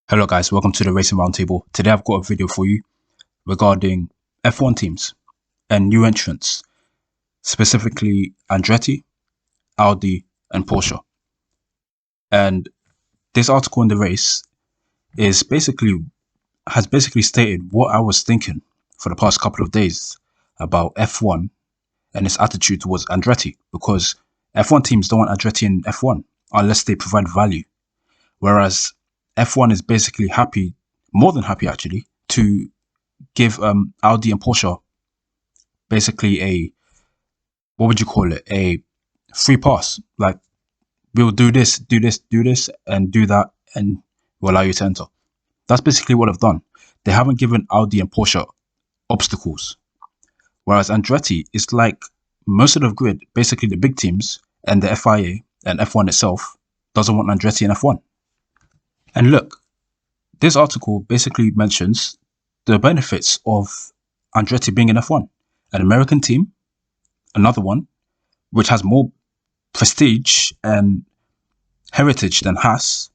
Hello guys, welcome to the Racing Roundtable. Today I've got a video for you regarding F1 teams and new entrants, specifically Andretti, Audi and Porsche. And this article in the race has basically stated what I was thinking for the past couple of days about F1 and its attitude towards Andretti, because F1 teams don't want Andretti in F1 unless they provide value. Whereas F1 is basically happy, more than happy actually, to give Audi and Porsche basically a free pass. Like, we'll do this, and do that, and we'll allow you to enter. That's basically what they've done. They haven't given Audi and Porsche obstacles. Whereas Andretti is like most of the grid, basically the big teams and the FIA and F1 itself doesn't want Andretti in F1. And look, this article basically mentions the benefits of Andretti being in F1. An American team, another one, which has more prestige and heritage than Haas,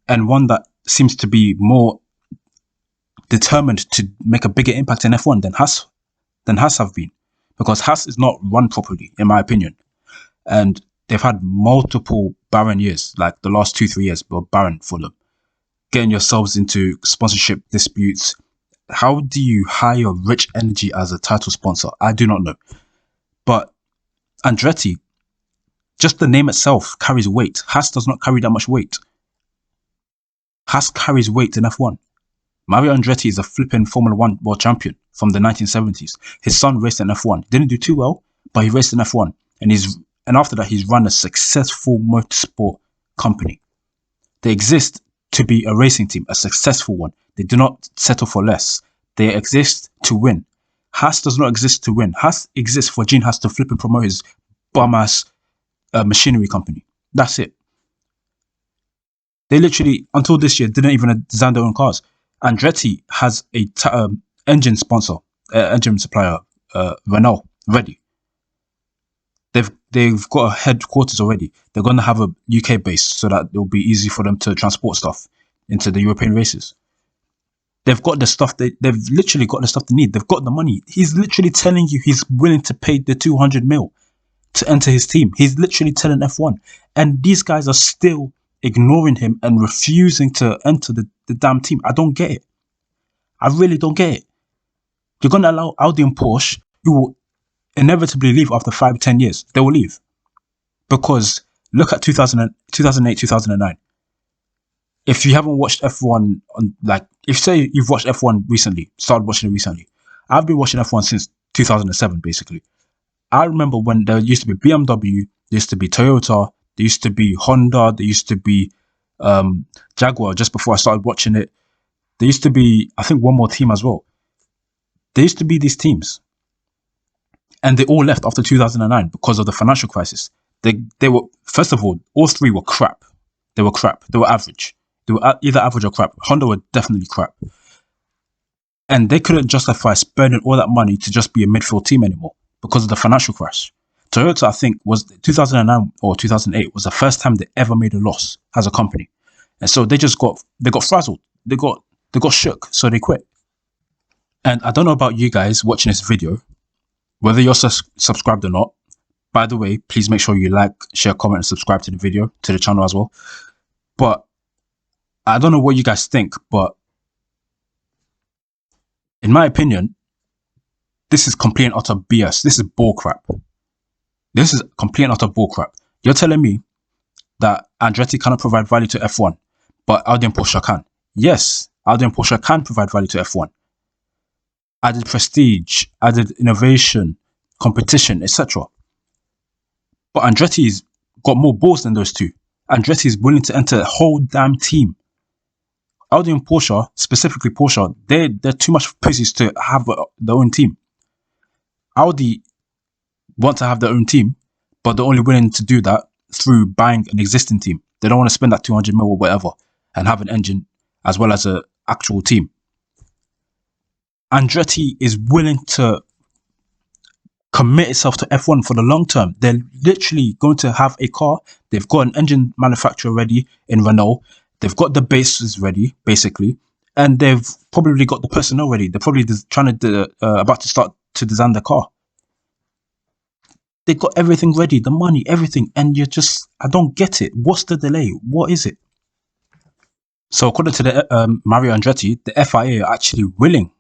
and one that seems to be more determined to make a bigger impact in F1 than Haas have been. Because Haas is not run properly, in my opinion. And they've had multiple barren years, like the last 2-3 years were barren for them. Getting yourselves into sponsorship disputes. How do you hire Rich Energy as a title sponsor? I do not know. But Andretti, just the name itself carries weight. Haas does not carry that much weight. Haas carries weight in F1. Mario Andretti is a flipping Formula 1 world champion from the 1970s. His son raced in F1. Didn't do too well, but he raced in F1. And after that, he's run a successful motorsport company. They exist to be a racing team, a successful one. They do not settle for less. They exist to win. Haas does not exist to win. Haas exists for Gene Haas to flip and promote his bum-ass machinery company. That's it. They literally, until this year, didn't even design their own cars. Andretti has a engine supplier, Renault, ready. They've got a headquarters already. They're going to have a UK base so that it'll be easy for them to transport stuff into the European races. They've got the stuff. They've literally got the stuff they need. They've got the money. He's literally telling you he's willing to pay the 200 mil to enter his team. He's literally telling F1. And these guys are still ignoring him and refusing to enter the damn team. I don't get it. I really don't get it. You're going to allow Audi and Porsche, who will inevitably leave after 5-10 years. They will leave. Because look at 2008, 2009. If you haven't watched F1, if say you've watched F1 recently, started watching it recently. I've been watching F1 since 2007, basically. I remember when there used to be BMW, there used to be Toyota, there used to be Honda, there used to be Jaguar just before I started watching it. There used to be, I think, one more team as well. There used to be these teams. And they all left after 2009 because of the financial crisis. They were, first of all three were crap. They were crap. They were average. They were either average or crap. Honda were definitely crap. And they couldn't justify spending all that money to just be a midfield team anymore because of the financial crash. Toyota, I think, was 2009 or 2008 was the first time they ever made a loss as a company. And so they got frazzled. They got shook. So they quit. And I don't know about you guys watching this video, whether you're subscribed or not. By the way, please make sure you like, share, comment, and subscribe to the video, to the channel as well. But I don't know what you guys think, but in my opinion, this is complete and utter BS. This is bullcrap. This is complete and utter bullcrap. You're telling me that Andretti cannot provide value to F1, but Audi and Porsche can. Yes, Audi and Porsche can provide value to F1. Added prestige, added innovation, competition, etc. But Andretti's got more balls than those two. Andretti is willing to enter a whole damn team. Audi and Porsche, specifically Porsche, they're too much pussies to have their own team. Audi want to have their own team, but they're only willing to do that through buying an existing team. They don't want to spend that 200 mil or whatever and have an engine as well as an actual team. Andretti is willing to commit itself to F1 for the long term. They're literally going to have a car. They've got an engine manufacturer ready in Renault. They've got the bases ready, basically, and they've probably got the personnel ready. They're probably trying to about to start to design the car. They got everything ready, the money, everything, and I don't get it. What's the delay? What is it? So according to the Mario Andretti, the FIA are actually willing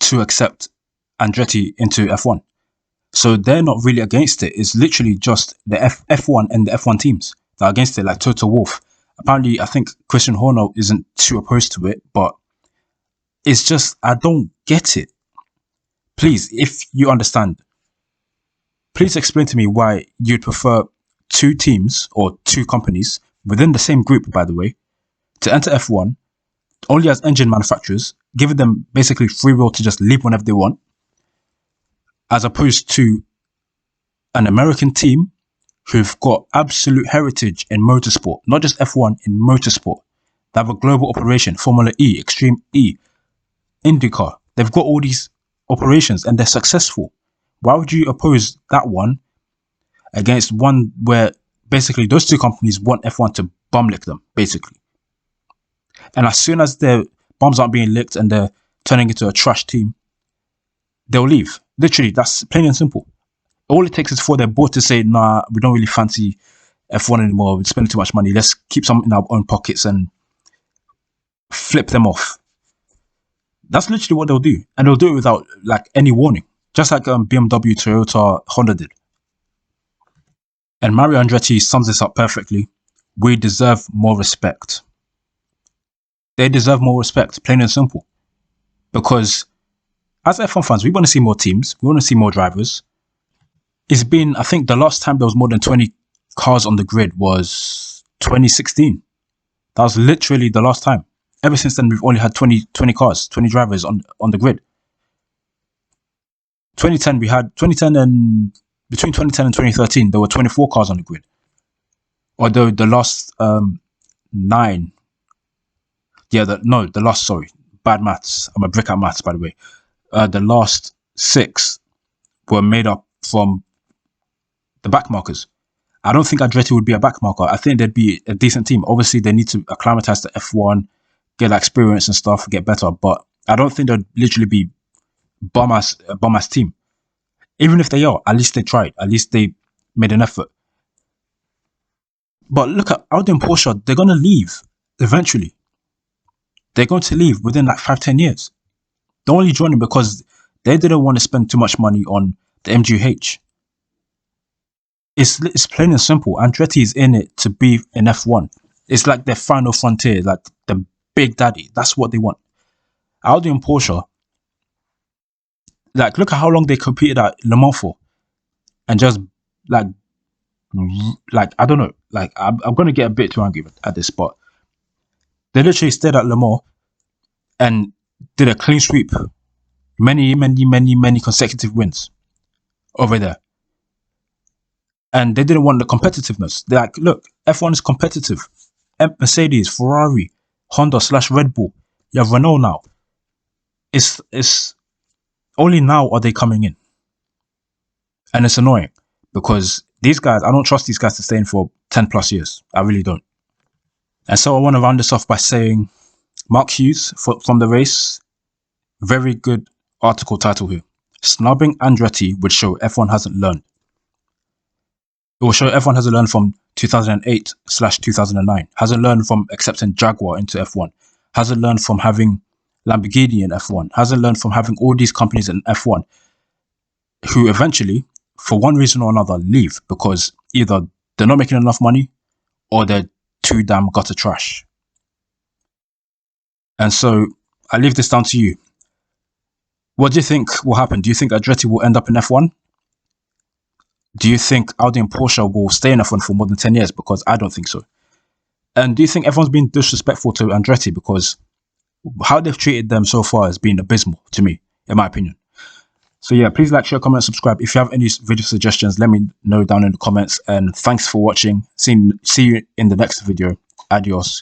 to accept Andretti into F1. So they're not really against it. It's literally just the F1 and the F1 teams that are against it, like Toto Wolff. Apparently, I think Christian Horner isn't too opposed to it, but it's just, I don't get it. Please, if you understand, please explain to me why you'd prefer two teams or two companies within the same group, by the way, to enter F1 only as engine manufacturers, giving them basically free will to just leave whenever they want, as opposed to an American team who've got absolute heritage in motorsport, not just F1, in motorsport. They have a global operation, Formula E, Extreme E, IndyCar. They've got all these operations and they're successful. Why would you oppose that one against one where basically those two companies want F1 to bum lick them, basically? And as soon as their bums aren't being licked and they're turning into a trash team, they'll leave. Literally, that's plain and simple. All it takes is for their board to say, nah, we don't really fancy F1 anymore. We're spending too much money. Let's keep some in our own pockets and flip them off. That's literally what they'll do. And they'll do it without like any warning. Just like BMW, Toyota, Honda did. And Mario Andretti sums this up perfectly. We deserve more respect. They deserve more respect, plain and simple. Because as F1 fans, we want to see more teams. We want to see more drivers. It's been, I think the last time there was more than 20 cars on the grid was 2016. That was literally the last time. Ever since then, we've only had 20 cars, 20 drivers on the grid. 2010, we had 2010 and between 2010 and 2013, there were 24 cars on the grid. Although the last 9, sorry, bad maths. I'm a brick at maths, by the way. The last 6 were made up from the backmarkers. I don't think Andretti would be a backmarker. I think they'd be a decent team. Obviously, they need to acclimatize to F1, get that experience and stuff, get better. But I don't think they'd literally be a bum ass team. Even if they are, at least they tried. At least they made an effort. But look at Audi and Porsche. They're going to leave eventually. They're going to leave within like 5-10 years. They're only joining because they didn't want to spend too much money on the MGH. It's plain and simple. Andretti is in it to be in F1. It's like their final frontier, like the big daddy. That's what they want. Audi and Porsche, like, look at how long they competed at Le Mans for. And just, like I don't know. Like, I'm going to get a bit too angry at this, but they literally stayed at Le Mans and did a clean sweep. Many consecutive wins over there. And they didn't want the competitiveness. They're like, look, F1 is competitive. Mercedes, Ferrari, Honda / Red Bull. You have Renault now. It's only now are they coming in. And it's annoying because these guys, I don't trust these guys to stay in for 10 plus years. I really don't. And so I want to round this off by saying Mark Hughes from the race, very good article title here. Snubbing Andretti would show F1 hasn't learned. It will show F1 hasn't learned from 2008/2009. Hasn't learned from accepting Jaguar into F1. Hasn't learned from having Lamborghini in F1. Hasn't learned from having all these companies in F1 who eventually, for one reason or another, leave because either they're not making enough money or they're too damn gutter trash. And so I leave this down to you. What do you think will happen? Do you think Andretti will end up in F1? Do you think Audi and Porsche will stay in F1 for more than 10 years? Because I don't think so. And do you think everyone's been disrespectful to Andretti? Because how they've treated them so far has been abysmal to me, in my opinion. So yeah, please like, share, comment, subscribe. If you have any video suggestions, let me know down in the comments. And thanks for watching. See you in the next video. Adios.